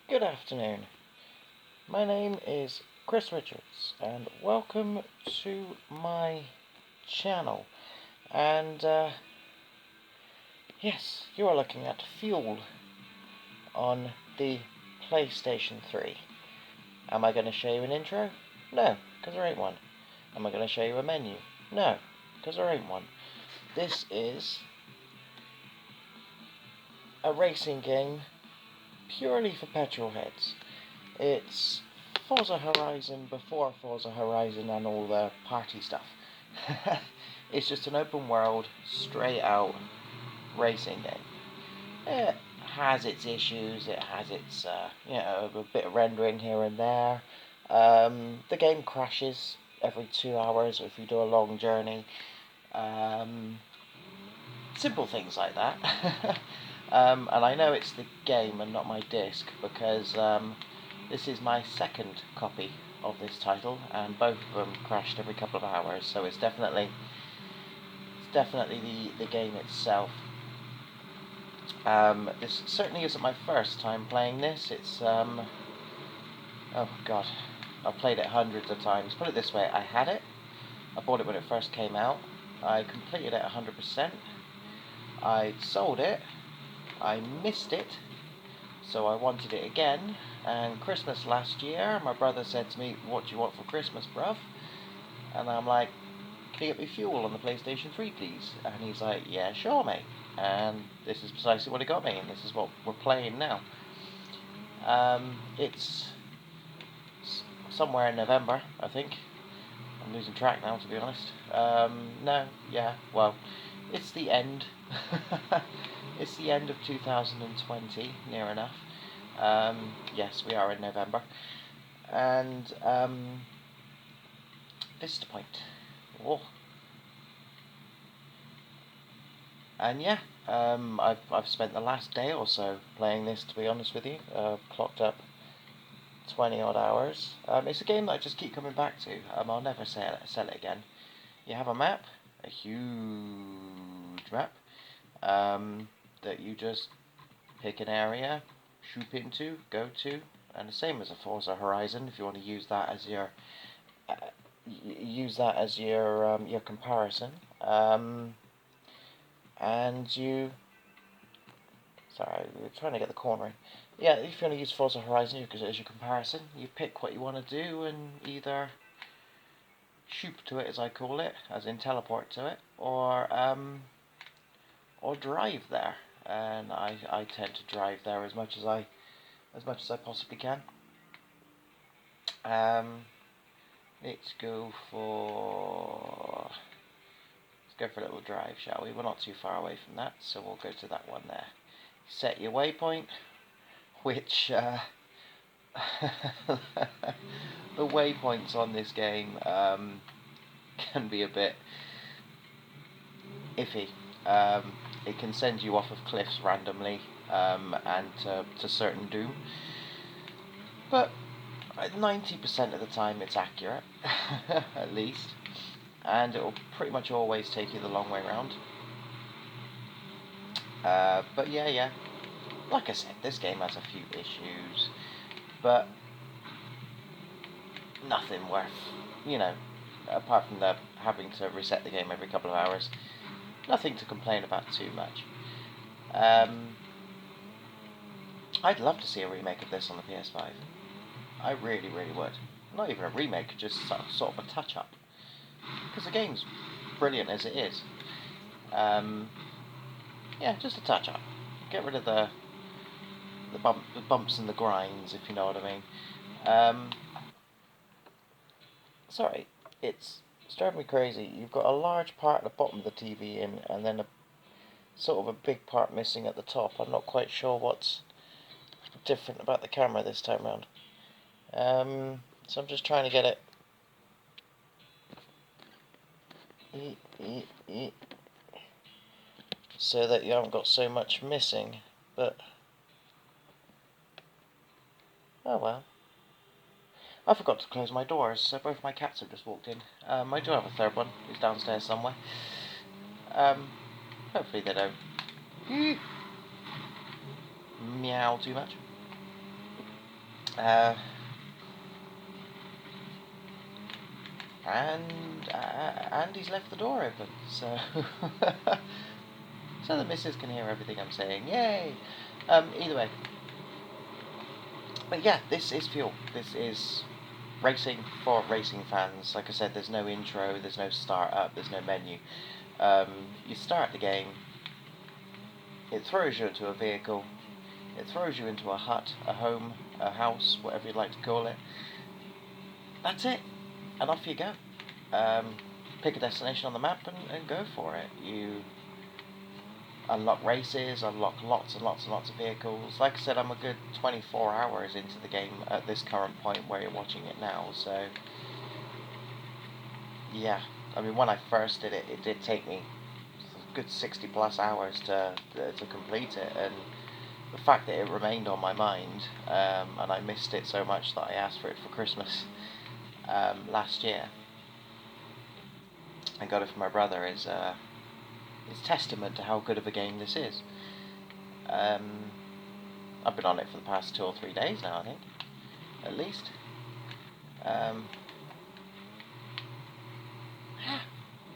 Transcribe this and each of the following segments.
Good afternoon. My name is Chris Richards, and welcome to my channel. And yes, you are looking at Fuel on the PlayStation 3. Am I going to show you an intro? No, because there ain't one. Am I going to show you a menu? No, because there ain't one. This is a racing game purely for petrol heads. It's Forza Horizon before Forza Horizon and all the party stuff. It's just an open world, straight out racing game. It has its issues, it has its, a bit of rendering here and there. The game crashes every 2 hours if you do a long journey. Simple things like that. And I know it's the game and not my disc because this is my second copy of this title, and both of them crashed every couple of hours. So it's definitely the game itself. This certainly isn't my first time playing this. It's oh god, I've played it hundreds of times. Put it this way, I had it. I bought it when it first came out. I completed it 100%. I sold it. I missed it, so I wanted it again. And Christmas last year, my brother said to me, "What do you want for Christmas, bruv?" And I'm like, "Can you get me Fuel on the PlayStation 3, please?" And he's like, "Yeah, sure, mate." And this is precisely what he got me, and this is what we're playing now. It's somewhere in November, I think. I'm losing track now, to be honest. It's the end. It's the end of 2020, near enough. Yes, we are in November. And this is the point. Oh. And yeah, I've spent the last day or so playing this, to be honest with you. Clocked up 20 odd hours. It's a game that I just keep coming back to. I'll never sell it again. You have a map, a huge map, that you just pick an area, shoot into, go to, and the same as a Forza Horizon. If you want to use that as your your comparison, and you. Sorry, we're trying to get the corner in. Yeah, if you want to use Forza Horizon as your comparison, you pick what you want to do and either shoot to it, as I call it, as in teleport to it, or drive there. And I tend to drive there as much as I possibly can. Let's go for a little drive, shall we? We're not too far away from that, so we'll go to that one there. Set your waypoint, which the waypoints on this game can be a bit iffy. It can send you off of cliffs randomly and to certain doom, but 90% of the time it's accurate, at least, and it will pretty much always take you the long way round. But yeah, like I said, this game has a few issues, but nothing worth, apart from the having to reset the game every couple of hours, nothing to complain about too much. I'd love to see a remake of this on the PS5. I really, really would. Not even a remake, just sort of a touch-up. Because the game's brilliant as it is. Yeah, just a touch-up. Get rid of the bumps and the grinds, if you know what I mean. Sorry, it's driving me crazy. You've got a large part at the bottom of the TV in, and then a sort of a big part missing at the top. I'm not quite sure what's different about the camera this time around. So I'm just trying to get it so that you haven't got so much missing, but oh well. I forgot to close my doors, so both my cats have just walked in. I do have a third one, who's downstairs somewhere. Hopefully they don't meow too much. Uh, and he's left the door open, so so the missus can hear everything I'm saying. Yay! Either way, but yeah, this is Fuel. This is racing for racing fans. Like I said, there's no intro, there's no start up, there's no menu. You start the game, it throws you into a vehicle, it throws you into a hut, a home, a house, whatever you'd like to call it. That's it, and off you go. Pick a destination on the map and go for it. You unlock races, unlock lots and lots and lots of vehicles. Like I said, I'm a good 24 hours into the game at this current point where you're watching it now, so yeah. I mean, when I first did it, it did take me a good 60 plus hours to complete it, and the fact that it remained on my mind, and I missed it so much that I asked for it for Christmas last year, I got it from my brother, is testament to how good of a game this is. I've been on it for the past 2 or 3 days now, I think, at least. Yeah,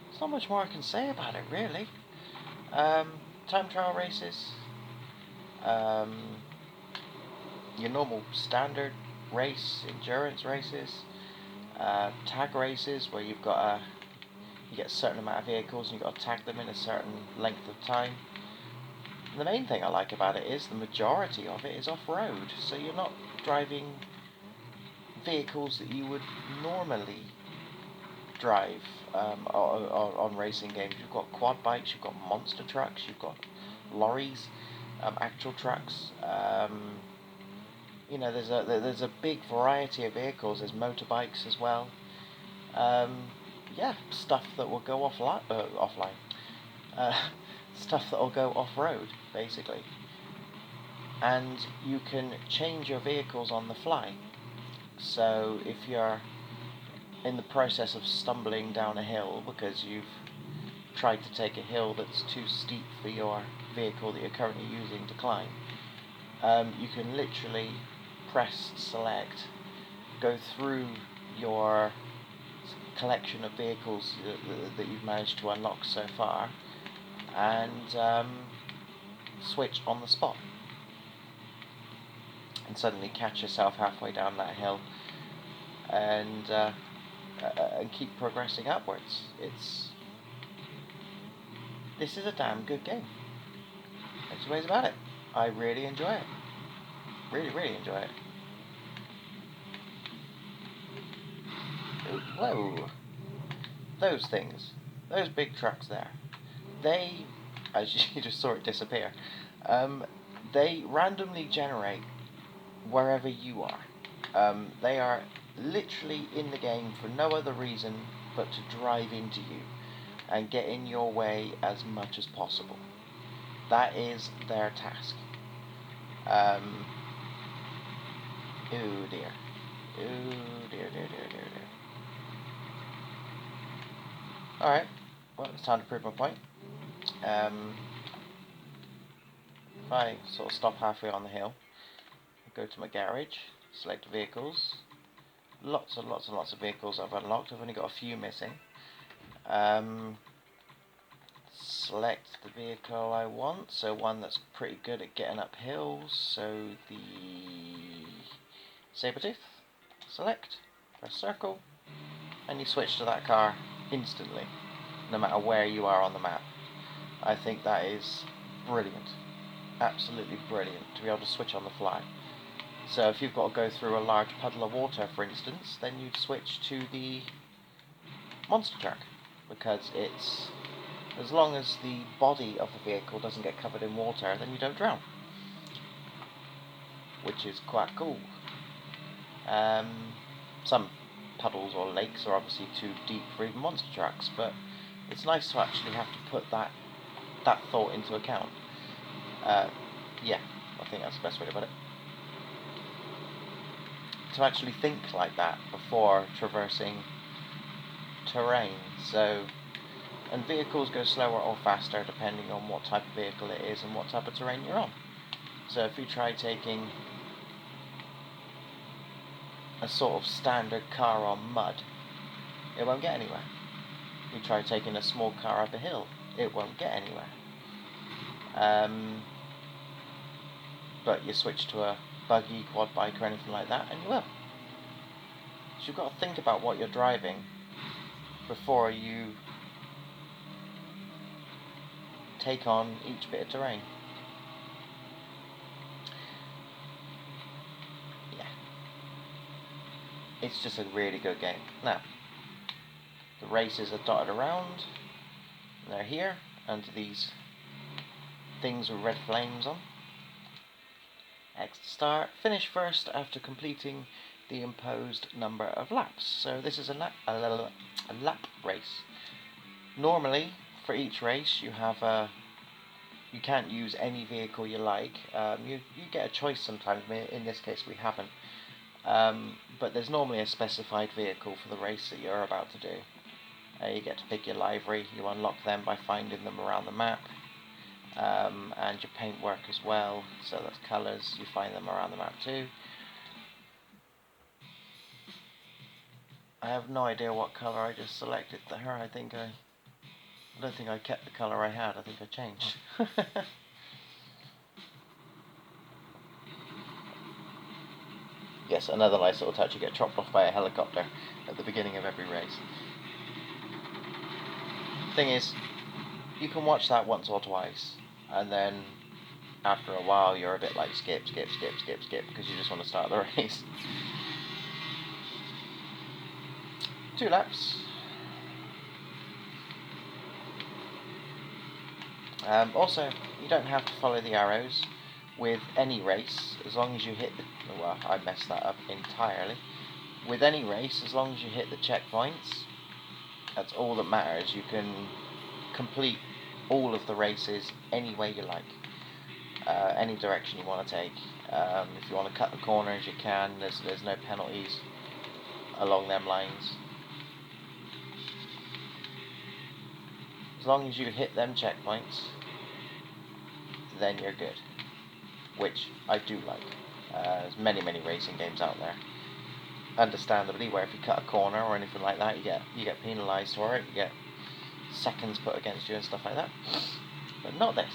there's not much more I can say about it, really. Time trial races, your normal standard race, endurance races, tag races where you get a certain amount of vehicles and you've got to tag them in a certain length of time. And the main thing I like about it is the majority of it is off-road, so you're not driving vehicles that you would normally drive on racing games. You've got quad bikes, you've got monster trucks, you've got lorries, actual trucks. There's a big variety of vehicles. There's motorbikes as well. Yeah, stuff that will go offline. Stuff that will go off-road, basically. And you can change your vehicles on the fly. So if you're in the process of stumbling down a hill because you've tried to take a hill that's too steep for your vehicle that you're currently using to climb, you can literally press select, go through your collection of vehicles that you've managed to unlock so far, and switch on the spot, and suddenly catch yourself halfway down that hill, and keep progressing upwards. This is a damn good game. There's ways about it. I really enjoy it. Really, really enjoy it. Whoa. Those things. Those big trucks there. They, as you just saw it disappear, they randomly generate wherever you are. They are literally in the game for no other reason but to drive into you and get in your way as much as possible. That is their task. Oh dear. Oh dear, dear, dear, dear, dear. Alright, well, it's time to prove my point. If I sort of stop halfway on the hill, go to my garage, select vehicles, lots and lots and lots of vehicles I've unlocked. I've only got a few missing. Select the vehicle I want, so one that's pretty good at getting up hills, so the Sabertooth. Select, press circle, and you switch to that car instantly, no matter where you are on the map. I think that is brilliant, absolutely brilliant, to be able to switch on the fly. So if you've got to go through a large puddle of water, for instance, then you'd switch to the monster truck, because it's, as long as the body of the vehicle doesn't get covered in water, then you don't drown, which is quite cool. Some puddles or lakes are obviously too deep for even monster trucks, but it's nice to actually have to put that thought into account. Yeah, I think that's the best way to put it. To actually think like that before traversing terrain. So, and vehicles go slower or faster depending on what type of vehicle it is and what type of terrain you're on. So if you try taking a sort of standard car on mud, it won't get anywhere. You try taking a small car up a hill, it won't get anywhere. But you switch to a buggy, quad bike or anything like that, and you will. So you've got to think about what you're driving before you take on each bit of terrain. Yeah. It's just a really good game. Now, the races are dotted around. They're here, under these things with red flames on. X to start. Finish first after completing the imposed number of laps. So this is a lap race. Normally, for each race, you have you can't use any vehicle you like. You get a choice sometimes. In this case, we haven't. But there's normally a specified vehicle for the race that you're about to do. You get to pick your livery. You unlock them by finding them around the map. And your paintwork as well, so that's colours, you find them around the map too. I have no idea what colour I just selected there. I don't think I kept the colour I had, I think I changed. Yes, another nice little touch, you get dropped off by a helicopter at the beginning of every race. Thing is, you can watch that once or twice, and then after a while you're a bit like skip, because you just want to start the race. 2 laps. Also, you don't have to follow the arrows with any race, as long as you hit the... Well, I messed that up entirely. With any race, as long as you hit the checkpoints, that's all that matters. You can complete all of the races any way you like. Any direction you want to take. If you want to cut the corners, you can. There's no penalties along them lines. As long as you hit them checkpoints, then you're good. Which I do like. There's many racing games out there, understandably, where if you cut a corner or anything like that, you get penalised for it. You get seconds put against you and stuff like that. But not this.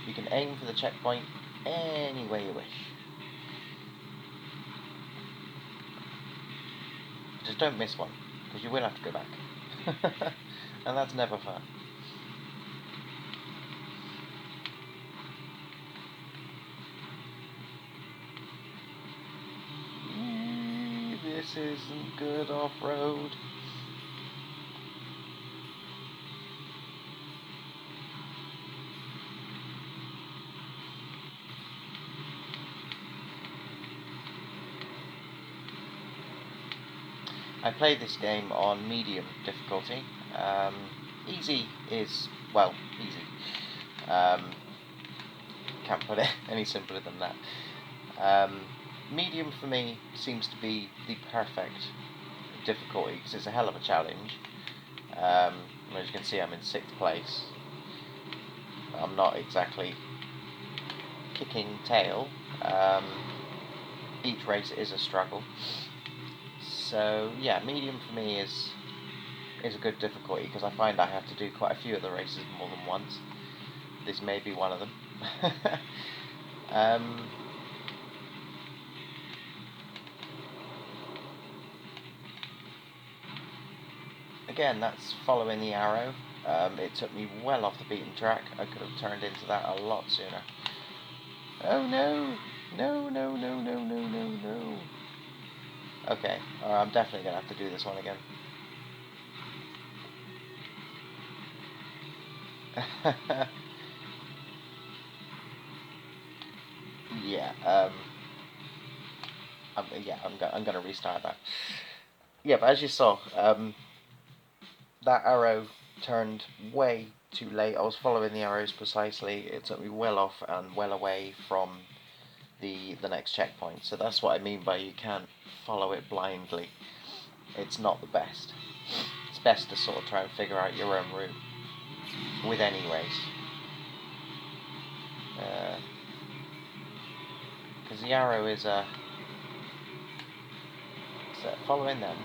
You can aim for the checkpoint any way you wish. Just don't miss one, because you will have to go back. And that's never fun. This isn't good off-road. I played this game on medium difficulty. Easy is, well, easy. Can't put it any simpler than that. Medium for me seems to be the perfect difficulty, because it's a hell of a challenge. As you can see, I'm in 6th place. I'm not exactly kicking tail. Each race is a struggle. So yeah, medium for me is a good difficulty, because I find I have to do quite a few of the races more than once. This may be one of them. Again, that's following the arrow. It took me well off the beaten track. I could have turned into that a lot sooner. Oh no! No. Okay, I'm definitely going to have to do this one again. Yeah, I'm going to restart that. Yeah, but as you saw, that arrow turned way too late. I was following the arrows precisely. It took me well off and well away from the next checkpoint. So that's what I mean by you can't follow it blindly. It's not the best. It's best to sort of try and figure out your own route with any race. Because the arrow is a following them.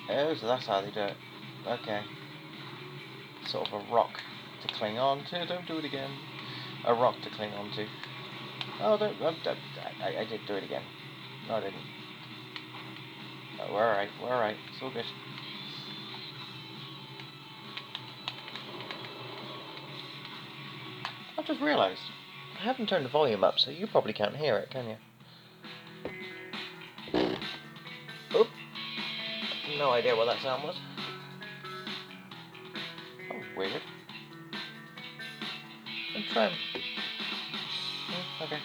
Oh, so that's how they do it. Okay. Sort of a rock to cling on to. Don't do it again. A rock to cling on to. Oh, I did do it again. No, I didn't. Oh, we're alright. We're alright. It's all good. I've just realised I haven't turned the volume up, so you probably can't hear it, can you? Oop. No idea what that sound was. Oh, weird. Let's try 'em. Okay.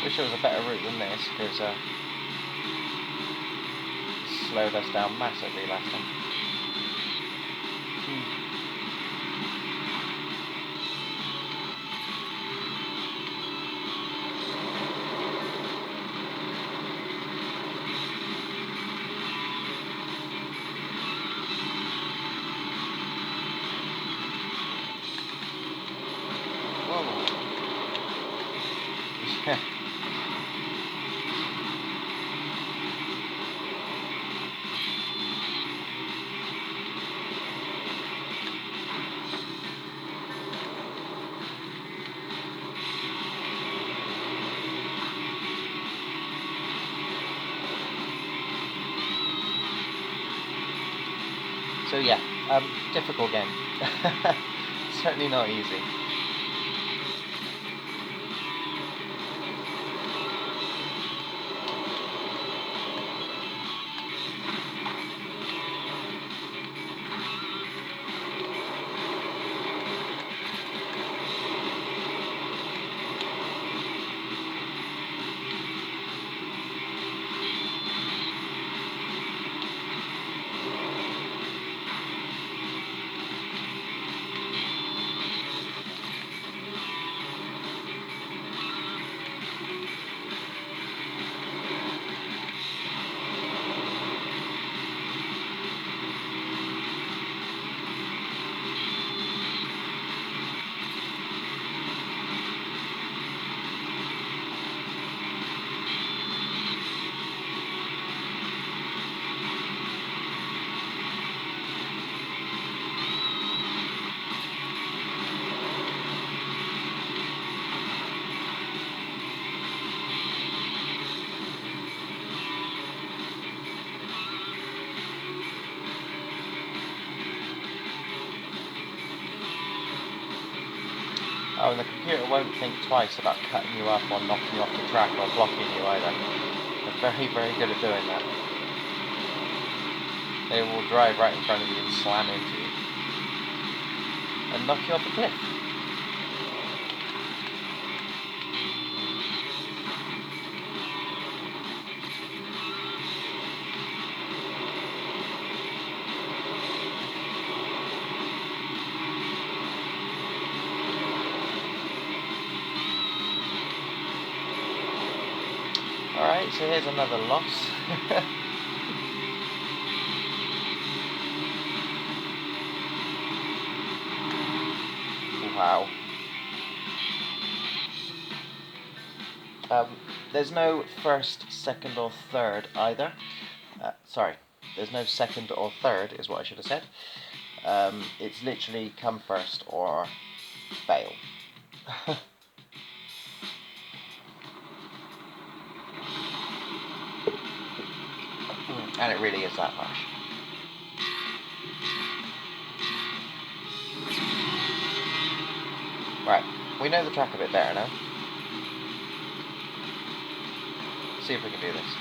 Wish it was a better route than this, because it slowed us down massively last time. Whoa. Yeah. So yeah, difficult game. Certainly not easy. Oh, and the computer won't think twice about cutting you up or knocking you off the track or blocking you either. They're very, very good at doing that. They will drive right in front of you and slam into you. And knock you off the cliff. Alright, so here's another loss. Wow. There's no first, second or third either. Sorry, there's no second or third is what I should have said. It's literally come first or fail. And it really is that harsh. Right, we know the track a bit better now. See if we can do this.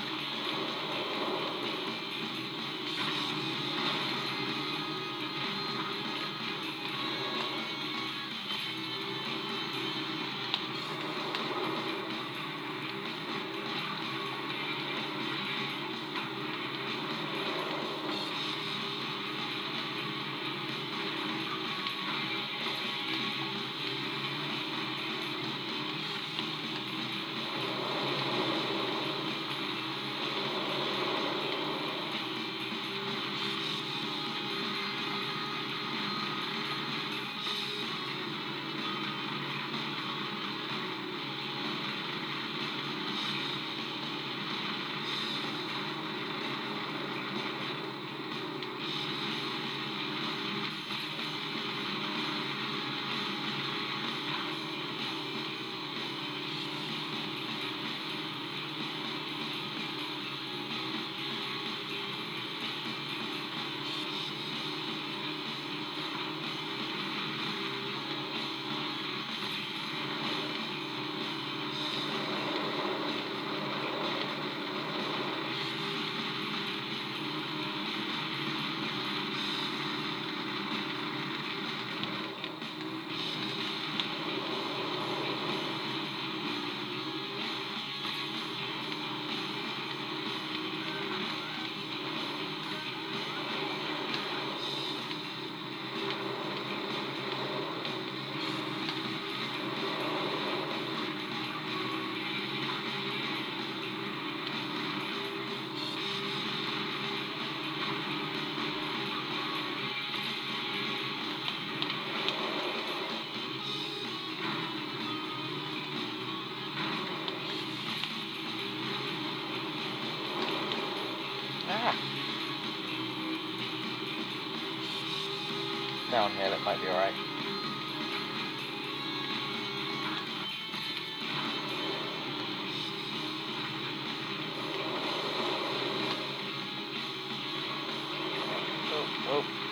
Ah! Downhill, it might be alright.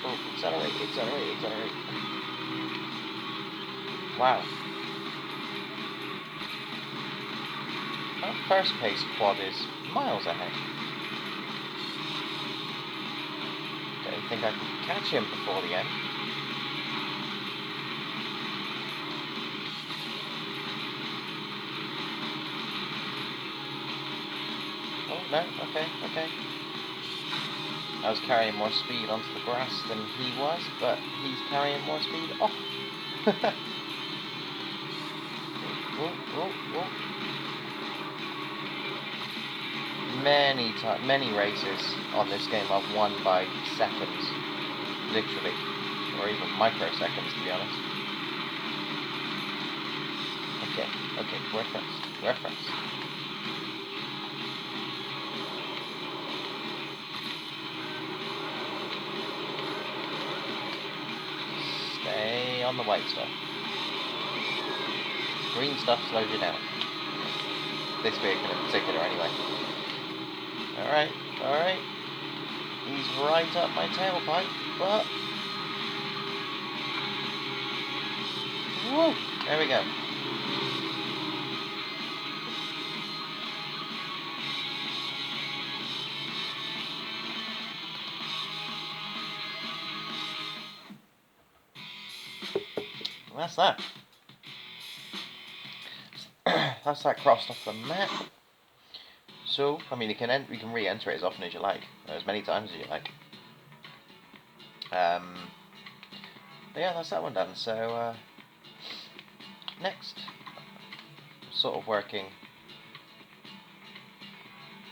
Oh, accelerate, accelerate, accelerate. Wow. Our first pace quad is miles ahead. Don't think I can catch him before the end. Oh, no, okay. I was carrying more speed onto the grass than he was, but he's carrying more speed off. Oh. Many races on this game I've won by seconds, literally, or even microseconds, to be honest. Okay, we're first. Stay on the white stuff. Green stuff slows you down. This vehicle in particular, anyway. Alright. He's right up my tailpipe, but... Woo! There we go. That's that. That's that crossed off the map. So, I mean, you can re-enter it as often as you like, or as many times as you like. But yeah, that's that one done. So next, sort of working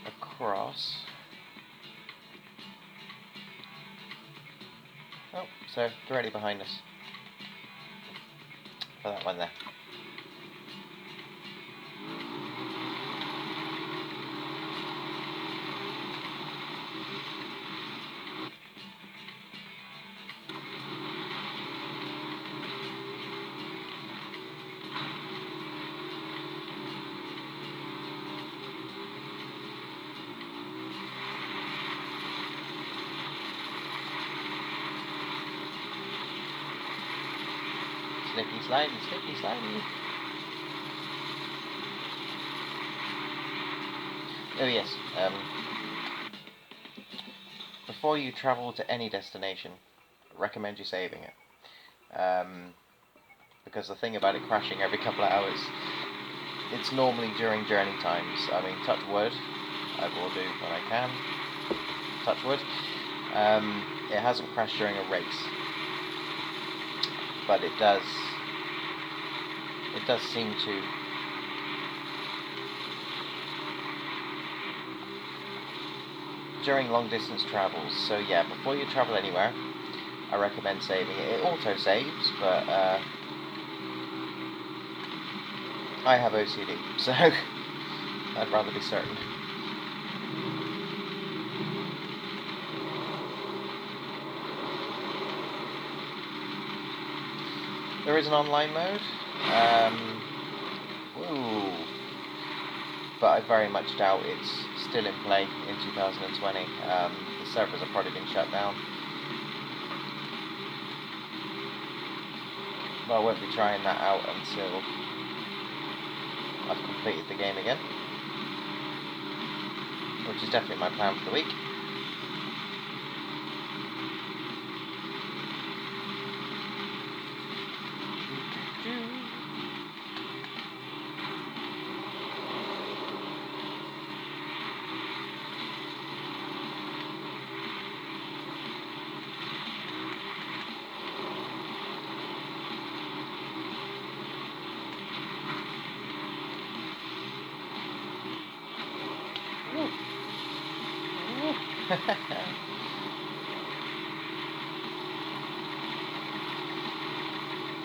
across. Oh, so directly behind us. For that one there. Slippy slidey. Oh yes, before you travel to any destination, I recommend you saving it. Because the thing about it crashing every couple of hours, it's normally during journey times. I mean, touch wood, I will do when I can. Touch wood. It hasn't crashed during a race, but it does seem to. During long distance travels. So yeah, before you travel anywhere, I recommend saving it. It auto saves, but I have OCD, so I'd rather be certain. There is an online mode. But I very much doubt it's still in play in 2020. The servers have probably been shut down. But I won't be trying that out until I've completed the game again, which is definitely my plan for the week.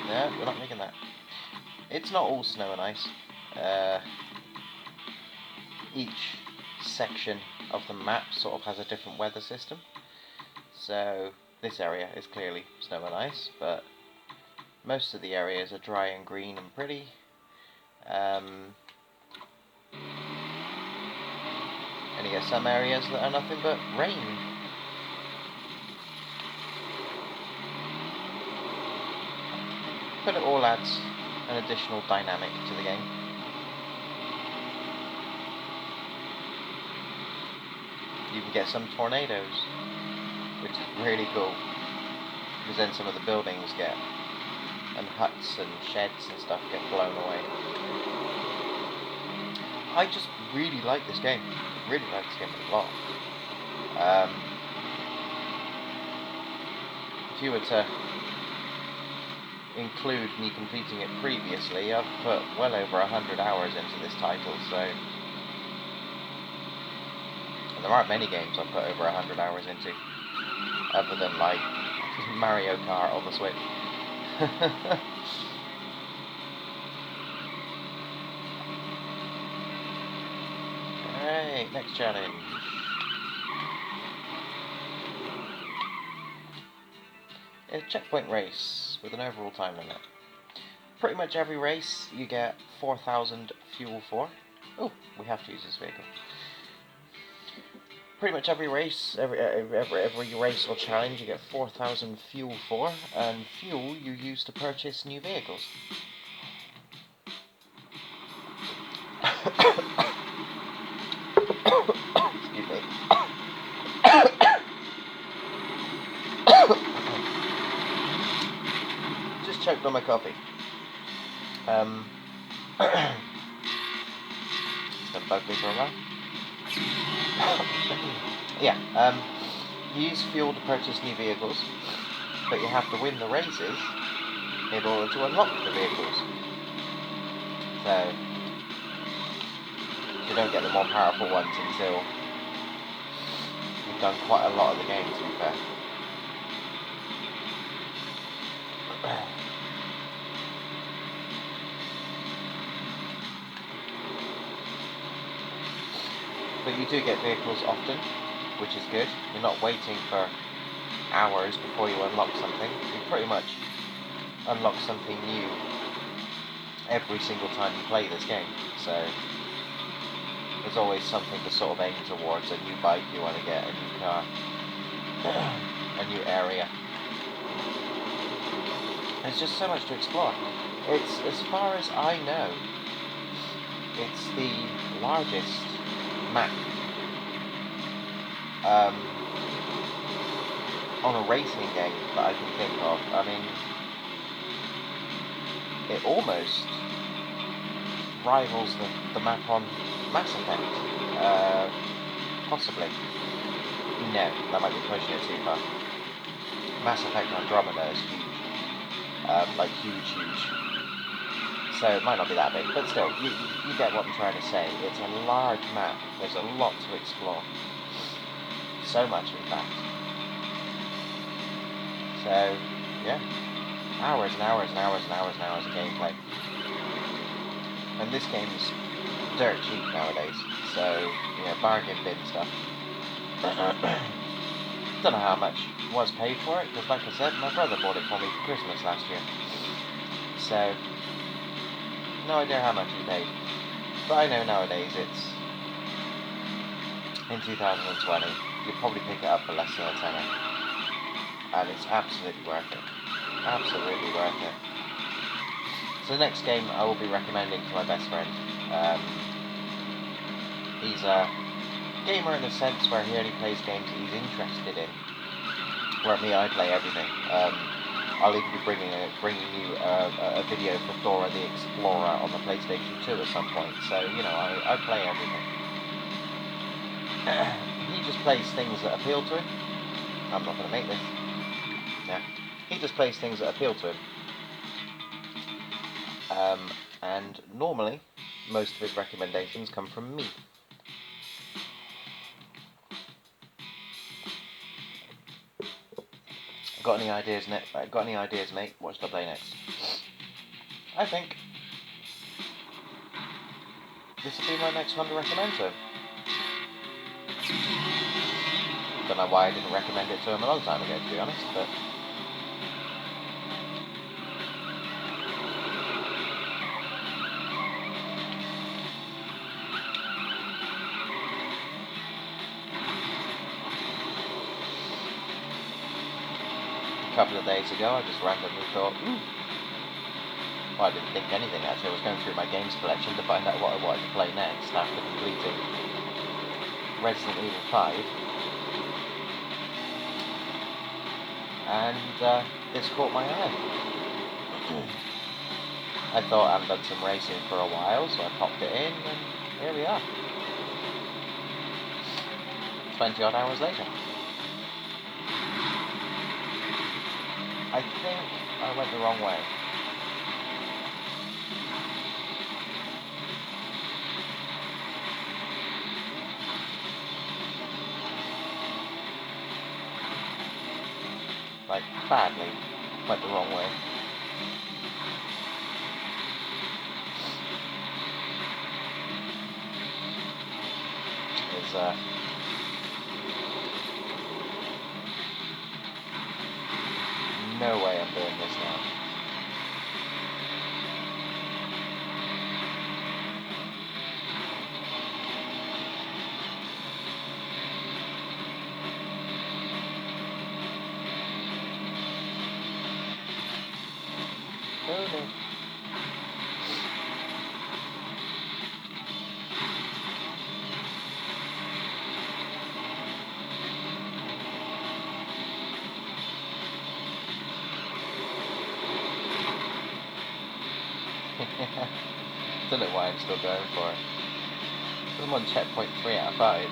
No, we're not making that. It's not all snow and ice. Each section of the map sort of has a different weather system. So this area is clearly snow and ice, but most of the areas are dry and green and pretty. And you get some areas that are nothing but rain. But it all adds an additional dynamic to the game. You can get some tornadoes, which is really cool, because then some of the buildings get, and huts and sheds and stuff get blown away. I just really like this game. Really like this game a lot. If you were to include me completing it previously, I've put well over 100 hours into this title, so... And there aren't many games I've put over 100 hours into, other than, like, Mario Kart on the Switch. Alright, next challenge. A checkpoint race with an overall time limit. Pretty much every race you get 4,000 fuel for. Oh, we have to use this vehicle. Pretty much every race, every race or challenge you get 4,000 fuel for, and fuel you use to purchase new vehicles. Excuse me. Just choked on my coffee. It's gonna bug me for a while. Yeah, you use fuel to purchase new vehicles, but you have to win the races in order to unlock the vehicles. So, you don't get the more powerful ones until you've done quite a lot of the game, to be fair. But you do get vehicles often, which is good. You're not waiting for hours before you unlock something. You pretty much unlock something new every single time you play this game. So there's always something to sort of aim towards. A new bike you want to get, a new car, a new area. There's just so much to explore. It's, as far as I know, it's the largest map on a racing game that I can think of. I mean, it almost rivals the map on Mass Effect. Possibly. No, that might be pushing it too far. Mass Effect Andromeda is huge. Like huge. So it might not be that big, but still, you get what I'm trying to say. It's a large map. There's a lot to explore. So much, in fact. So, yeah. Hours and hours and hours and hours and hours of gameplay. And this game's dirt cheap nowadays. So, you know, bargain bin stuff. Don't know how much was paid for it, because like I said, my brother bought it for me for Christmas last year. So, no idea how much he paid. But I know nowadays it's, in 2020, you'll probably pick it up for less than a tenner. And it's absolutely worth it. Absolutely worth it. So the next game I will be recommending to my best friend. He's a gamer in the sense where he only plays games that he's interested in. Where me, I play everything. I'll even be bringing you a video for Dora the Explorer on the PlayStation 2 at some point. So, you know, I play everything. He just plays things that appeal to him. I'm not going to make this. Yeah. He just plays things that appeal to him. And normally, most of his recommendations come from me. Got any ideas, mate? What should I play next? I think this will be my next one to recommend to him. Don't know why I didn't recommend it to him a long time ago, to be honest, but... A couple of days ago, I just randomly thought, well, I didn't think anything actually. I was going through my games collection to find out what I wanted to play next after completing Resident Evil 5. And this caught my eye. I thought I hadn't done some racing for a while, so I popped it in, and here we are. 20 odd hours later. I think I went the wrong way. Like, badly went the wrong way. There's no way I'm doing this now. Oh no. Don't know why I'm still going for it. I'm on checkpoint 3 out of 5.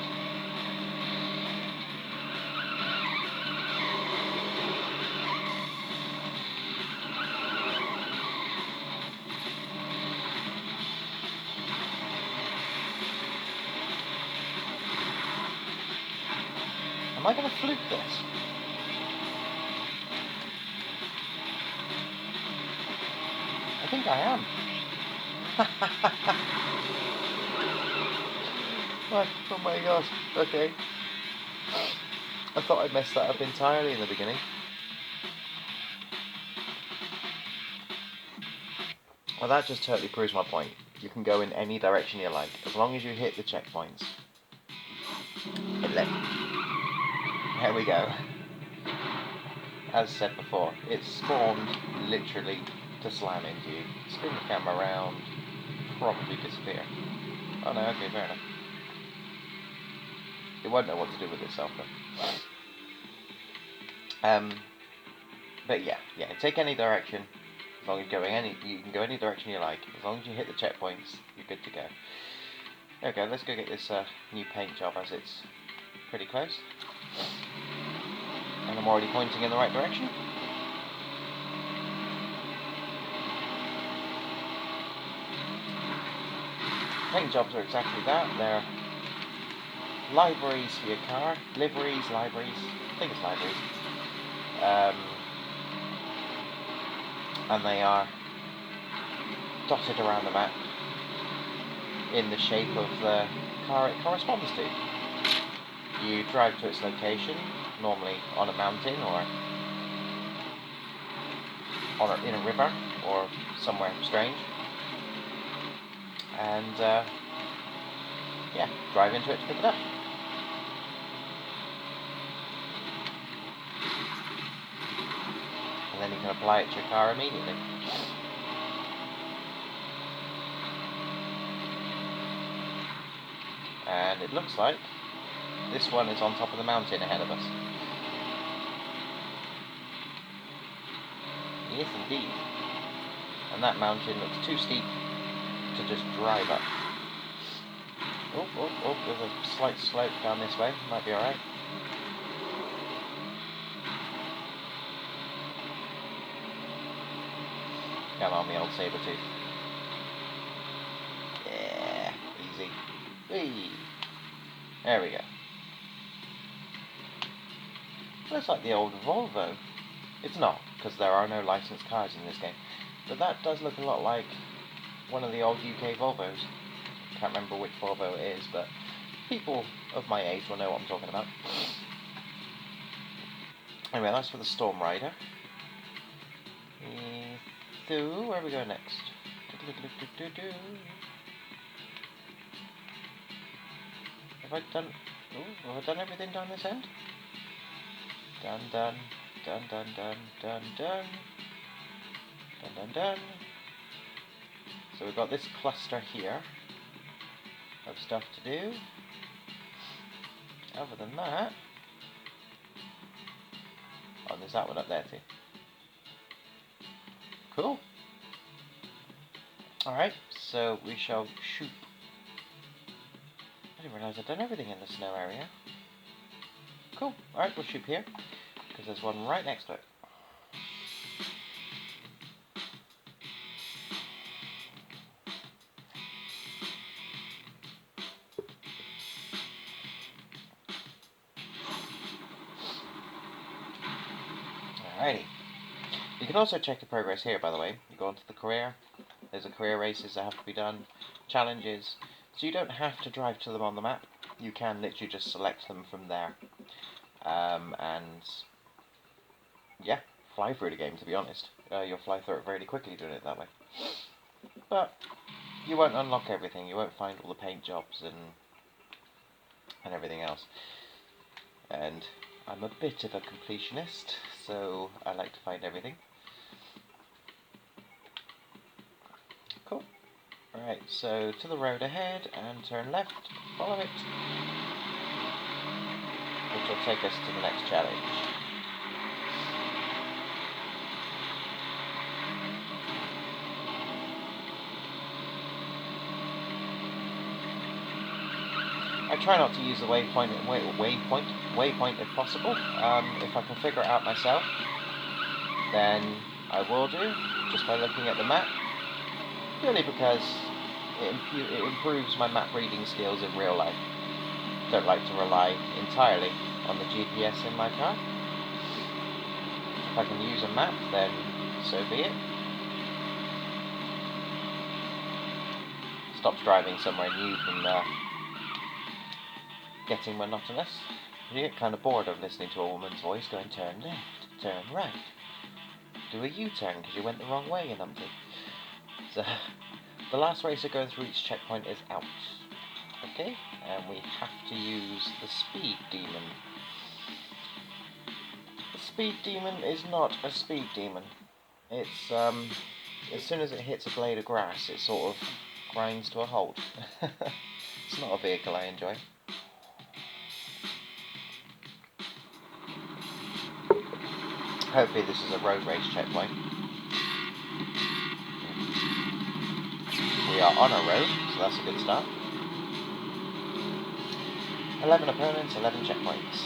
Am I going to fluke this? I think I am. What? Oh my god. Okay. I thought I'd messed that up entirely in the beginning. Well, that just totally proves my point. You can go in any direction you like, as long as you hit the checkpoints. Hit left. There we go. As said before, it spawned literally to slam into you. Spin the camera around, probably disappear. Oh no, okay, fair enough. It won't know what to do with itself though. But yeah, take any direction. As long as you can go any direction you like. As long as you hit the checkpoints, you're good to go. Okay, let's go get this new paint job as it's pretty close. And I'm already pointing in the right direction. Paint jobs are exactly that. They're libraries for your car. Liveries, libraries. I think it's libraries. And they are dotted around the map in the shape of the car it corresponds to. You drive to its location, normally on a mountain or in a river or somewhere strange, and drive into it to pick it up. And then you can apply it to your car immediately. And it looks like this one is on top of the mountain ahead of us. Yes, indeed. And that mountain looks too steep to just drive up. Oh, there's a slight slope down this way. Might be alright. Come on, me old saber-tooth. Yeah, easy. Whee! There we go. Looks like the old Volvo. It's not, because there are no licensed cars in this game. But that does look a lot like one of the old UK Volvos. Can't remember which Volvo it is, but people of my age will know what I'm talking about. Anyway, that's for the Storm Rider. So, where are we going next? Have I done... Ooh, have I done everything down this end? Done, done, done, done, done, done, done. Done, done, done. So we've got this cluster here of stuff to do. Other than that... Oh, there's that one up there too. Cool. Alright, so we shall shoot. I didn't realise I'd done everything in the snow area. Cool. Alright, we'll shoot here, because there's one right next to it. Alrighty. You can also check the progress here, by the way. You go onto the career. There's a career races that have to be done, challenges. So you don't have to drive to them on the map. You can literally just select them from there. And yeah, fly through the game, to be honest. You'll fly through it very quickly doing it that way. But you won't unlock everything. You won't find all the paint jobs and everything else. And I'm a bit of a completionist, so I like to find everything. Cool. Alright, so to the road ahead and turn left, follow it, which will take us to the next challenge. I try not to use the waypoint if possible. If I can figure it out myself, then I will do, just by looking at the map, purely because it improves my map reading skills in real life. Don't like to rely entirely on the GPS in my car. If I can use a map, then so be it. Stops driving somewhere new from getting monotonous. You get kind of bored of listening to a woman's voice going, turn left, turn right, do a U-turn because you went the wrong way and something. So, the last racer going through each checkpoint is out. Okay, and we have to use the Speed Demon. The Speed Demon is not a speed demon. It's, as soon as it hits a blade of grass, it sort of grinds to a halt. It's not a vehicle I enjoy. Hopefully this is a road race checkpoint. We are on a road, so that's a good start. 11 opponents, 11 checkpoints.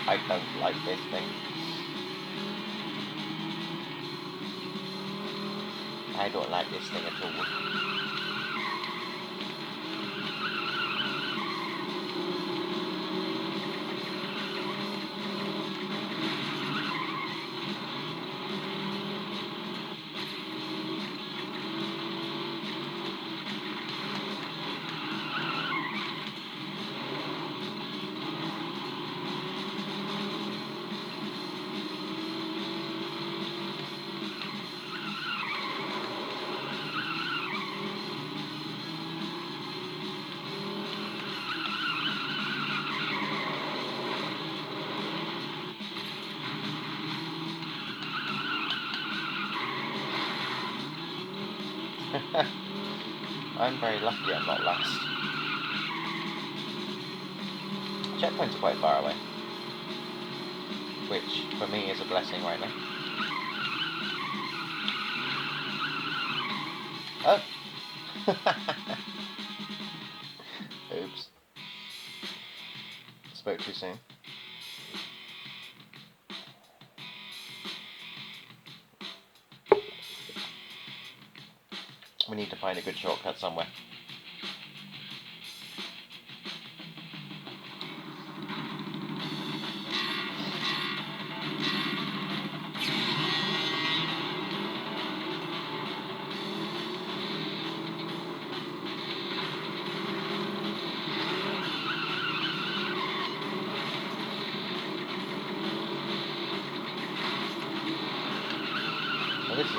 I don't like this thing. I don't like this thing at all. I'm very lucky I'm not last. Checkpoints are quite far away, which for me is a blessing right now. Oh! Oops. Spoke too soon. We need to find a good shortcut somewhere.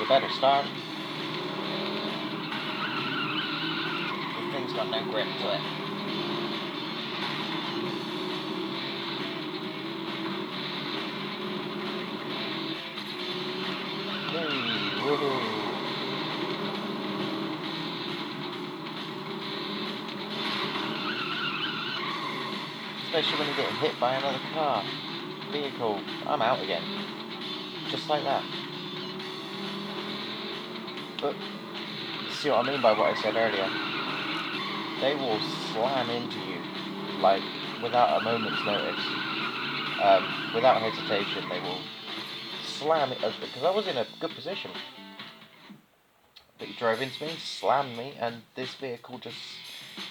better start. The thing's got no grip to it. Hey, woohoo! Especially when you get hit by another car. Vehicle. I'm out again. Just like that. But, see what I mean by what I said earlier? They will slam into you, like, without a moment's notice. Without hesitation, they will slam it, because I was in a good position. But he drove into me, slammed me, and this vehicle just,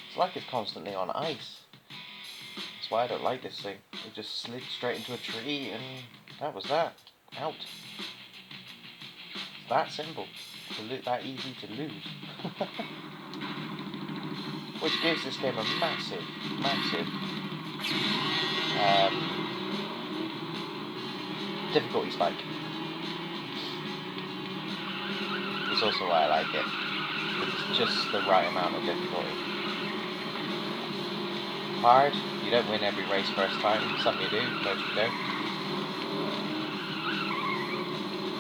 it's like it's constantly on ice. That's why I don't like this thing. It just slid straight into a tree, and that was that. Out. It's that simple. That easy to lose. Which gives this game a massive, massive difficulty spike. It's also why I like it. It's just the right amount of difficulty. Hard, you don't win every race first time. Some you do, most you don't.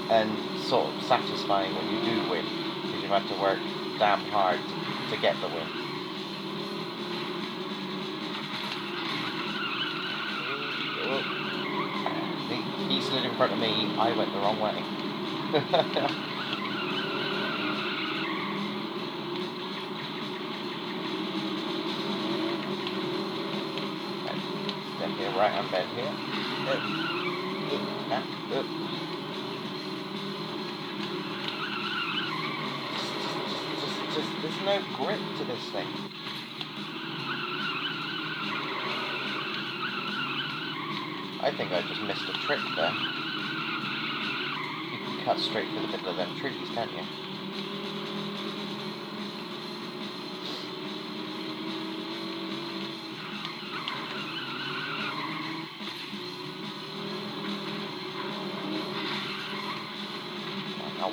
And sort of satisfying when you do win, because you've had to work damn hard to get the win. He slid in front of me, I went the wrong way. Definitely a right hand bend here. There's no grip to this thing. I think I just missed a trick there. You can cut straight through the middle of them trees, can't you? Ow.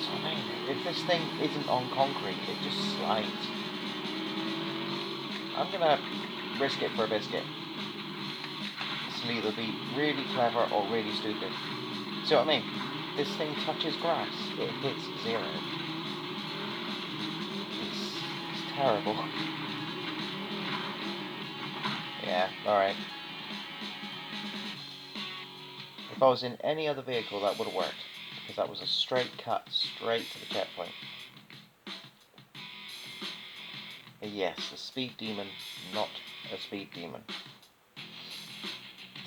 So I mean, if this thing isn't on concrete, it just slides. I'm gonna risk it for a biscuit. This will either be really clever or really stupid. See what I mean? This thing touches grass, it hits zero. It's terrible. Yeah, alright. If I was in any other vehicle, that would have worked. Because that was a straight cut, straight to the checkpoint. Yes, a speed demon, not a speed demon.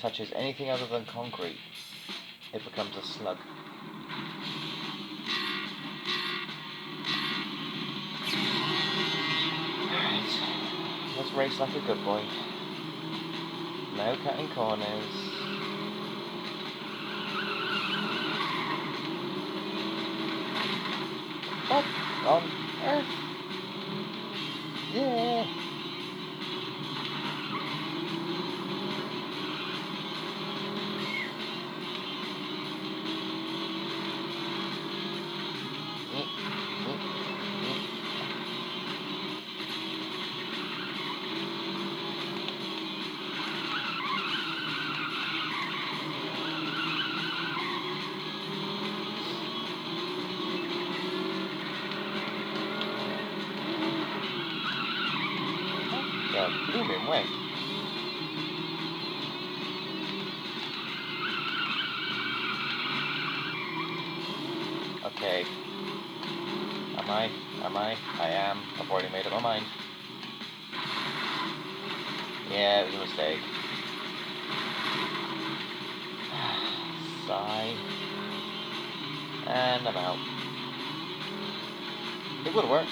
Touches anything other than concrete, it becomes a slug. Alright, let's race like a good boy. No cutting corners. What on earth? Yeah. Blooming way. Okay. Am I? I am. I've already made up my mind. Yeah, it was a mistake. Sigh. And I'm out. It would have worked.